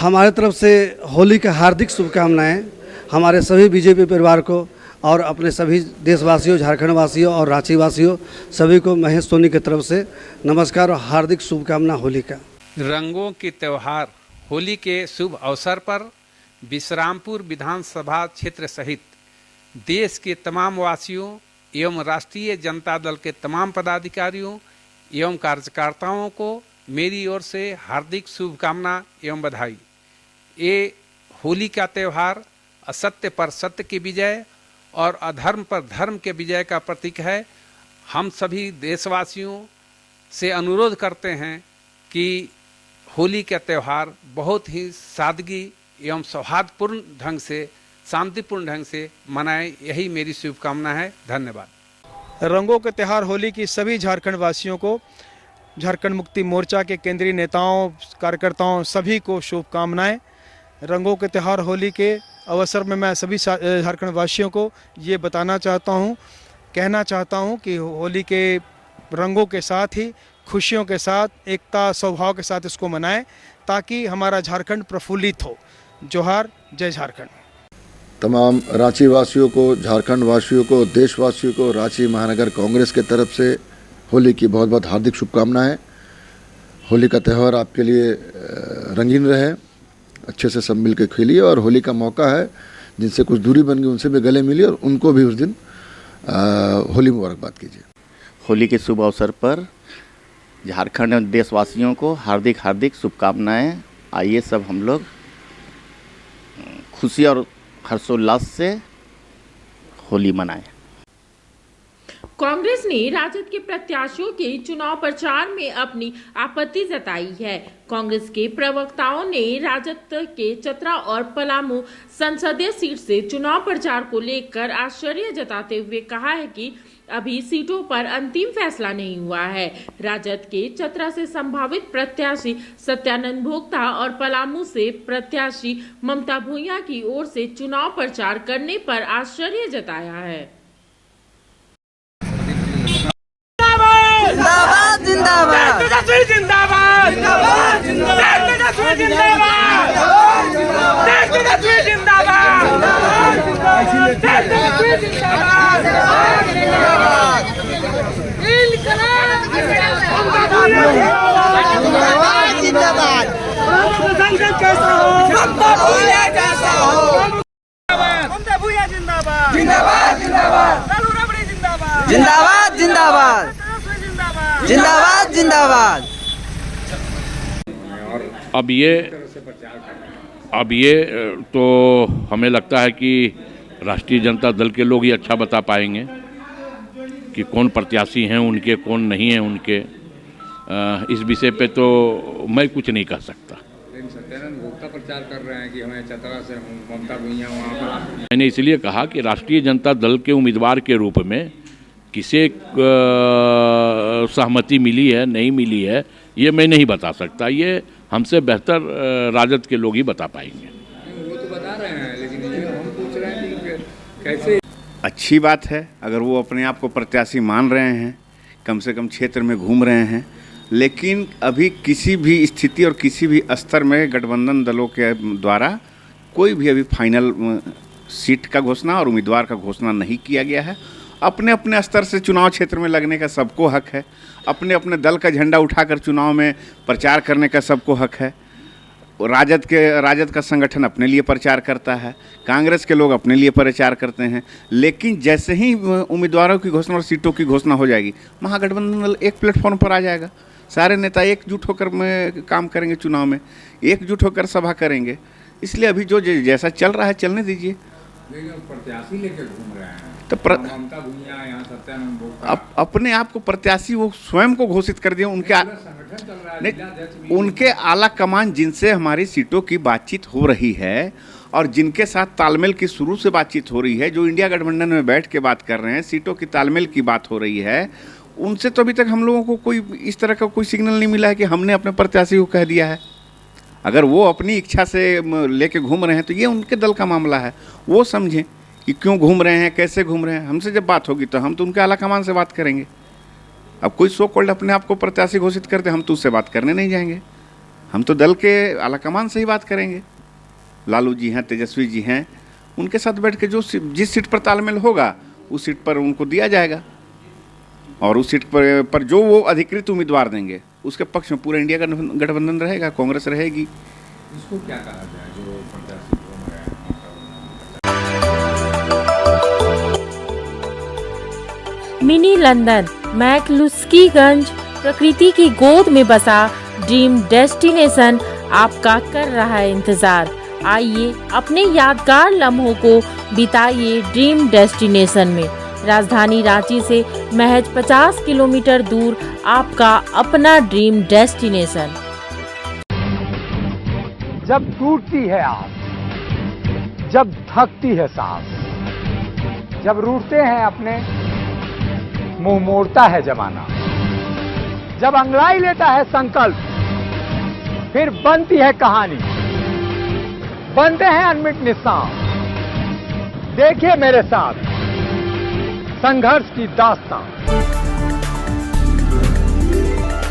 हमारे तरफ से होली की हार्दिक शुभकामनाएं हमारे सभी बीजेपी परिवार को और अपने सभी देशवासियों, झारखंड वासियों और रांची वासियों सभी को महेश सोनी की तरफ से नमस्कार और हार्दिक शुभकामना होली का। रंगों के त्यौहार होली के शुभ अवसर पर विश्रामपुर विधानसभा क्षेत्र सहित देश के तमाम वासियों एवं राष्ट्रीय जनता दल के तमाम पदाधिकारियों एवं कार्यकर्ताओं को मेरी ओर से हार्दिक शुभकामना एवं बधाई। ये होली का त्यौहार असत्य पर सत्य की विजय और अधर्म पर धर्म के विजय का प्रतीक है। हम सभी देशवासियों से अनुरोध करते हैं कि होली का त्यौहार बहुत ही सादगी एवं सौहार्दपूर्ण ढंग से, शांतिपूर्ण ढंग से मनाएं, यही मेरी शुभकामना है। धन्यवाद। रंगों के त्यौहार होली की सभी झारखंड वासियों को, झारखंड मुक्ति मोर्चा के केंद्रीय नेताओं, कार्यकर्ताओं सभी को शुभकामनाएं। रंगों के त्यौहार होली के अवसर में मैं सभी झारखंड वासियों को ये बताना चाहता हूँ, कहना चाहता हूँ कि होली के रंगों के साथ ही खुशियों के साथ, एकता सौभाव के साथ इसको मनाएं ताकि हमारा झारखंड प्रफुल्लित हो। जोहार, जय झारखंड। तमाम रांची वासियों को, झारखंड वासियों को, देशवासियों को रांची महानगर कांग्रेस के तरफ से होली की बहुत बहुत हार्दिक शुभकामनाएं। होली का त्यौहार आपके लिए रंगीन रहे, अच्छे से सब मिल के खेलिए और होली का मौका है जिनसे कुछ दूरी बन गई उनसे भी गले मिलिए और उनको भी उस दिन होली मुबारकबाद कीजिए। होली के शुभ अवसर पर झारखंड देशवासियों को हार्दिक हार्दिक शुभकामनाएं। आइए सब हम लोग खुशी और हर्षोल्लास से होली मनाएं। कांग्रेस ने राजद के प्रत्याशियों के चुनाव प्रचार में अपनी आपत्ति जताई है। कांग्रेस के प्रवक्ताओं ने राजद के चतरा और पलामू संसदीय सीट से चुनाव प्रचार को लेकर आश्चर्य जताते हुए कहा है कि अभी सीटों पर अंतिम फैसला नहीं हुआ है। राजद के चतरा से संभावित प्रत्याशी सत्यानंद भोक्ता और पलामू से प्रत्याशी ममता भूइया की ओर से चुनाव प्रचार करने पर आश्चर्य जताया है। जिंदाबाद जिंदाबाद जिंदाबाद जिंदाबाद जिंदाबाद जिंदाबाद जिंदाबाद जिंदाबाद जिंदाबाद। अब ये तो हमें लगता है कि राष्ट्रीय जनता दल के लोग ही अच्छा बता पाएंगे कि कौन प्रत्याशी हैं उनके, कौन नहीं हैं उनके। इस विषय पे तो मैं कुछ नहीं कह सकता। सत्यानंद भोक्ता प्रचार कर रहे हैं कि हमें चतरा से ममता भूइया वहाँ पर। मैंने इसलिए कहा कि राष्ट्रीय जनता दल के उम्मीदवार के रूप में किसे सहमति मिली है नहीं मिली है ये मैं नहीं बता सकता। ये हमसे बेहतर राजद के लोग ही बता पाएंगे। वो तो बता रहे हैं, लेकिन ये हम पूछ रहे हैं कि कैसे। अच्छी बात है अगर वो अपने आप को प्रत्याशी मान रहे हैं, कम से कम क्षेत्र में घूम रहे हैं। लेकिन अभी किसी भी स्थिति और किसी भी स्तर में गठबंधन दलों के द्वारा कोई भी अभी फाइनल सीट का घोषणा और उम्मीदवार का घोषणा नहीं किया गया है। अपने अपने स्तर से चुनाव क्षेत्र में लगने का सबको हक है। अपने अपने दल का झंडा उठाकर चुनाव में प्रचार करने का सबको हक है। राजद का संगठन अपने लिए प्रचार करता है, कांग्रेस के लोग अपने लिए प्रचार करते हैं। लेकिन जैसे ही उम्मीदवारों की घोषणा और सीटों की घोषणा हो जाएगी, महागठबंधन दल एक प्लेटफॉर्म पर आ जाएगा। सारे नेता एकजुट होकर में काम करेंगे, चुनाव में एकजुट होकर सभा करेंगे। इसलिए अभी जो जैसा चल रहा है चलने दीजिए। प्रत्याशी लेकर घूम रहे हैं तो ममता भूइया, यहाँ सत्यानंद भोक्ता अपने आप को प्रत्याशी वो स्वयं को घोषित कर दिए। उनके आला कमान जिनसे हमारी सीटों की बातचीत हो रही है और जिनके साथ तालमेल की शुरू से बातचीत हो रही है, जो इंडिया गठबंधन में बैठ के बात कर रहे हैं, सीटों की तालमेल की बात हो रही है, उनसे तो अभी तक हम लोगों को कोई इस तरह का कोई सिग्नल नहीं मिला है कि हमने अपने प्रत्याशी को कह दिया है। अगर वो अपनी इच्छा से लेके घूम रहे हैं तो ये उनके दल का मामला है। वो समझें कि क्यों घूम रहे हैं, कैसे घूम रहे हैं। हमसे जब बात होगी तो हम तो उनके आलाकमान से बात करेंगे। अब कोई सो कॉल्ड अपने आप को प्रत्याशी घोषित करते, हम तो उससे बात करने नहीं जाएंगे। हम तो दल के आलाकमान से ही बात करेंगे। लालू जी हैं, तेजस्वी जी हैं, उनके साथ बैठ के जो जिस सीट पर तालमेल होगा उस सीट पर उनको दिया जाएगा, और उस सीट पर जो वो अधिकृत उम्मीदवार देंगे उसके पक्ष में पूरा इंडिया का गठबंधन रहेगा, कांग्रेस रहेगी। इसको क्या कहा जाए जो प्रत्याशी मिनी लंदन मैक्लुस्कीगंज प्रकृति की गोद में बसा ड्रीम डेस्टिनेशन आपका कर रहा है इंतजार। आइए अपने यादगार लम्हों को बिताइए ड्रीम डेस्टिनेशन में। राजधानी रांची से महज 50 किलोमीटर दूर आपका अपना ड्रीम डेस्टिनेशन। जब टूटती है आस, जब थकती है सांस, जब रूठते हैं अपने, मुंह मोड़ता है जमाना, जब अंगड़ाई लेता है संकल्प, फिर बनती है कहानी, बनते हैं अनमिट निशान। देखिए मेरे साथ संघर्ष की दास्तां।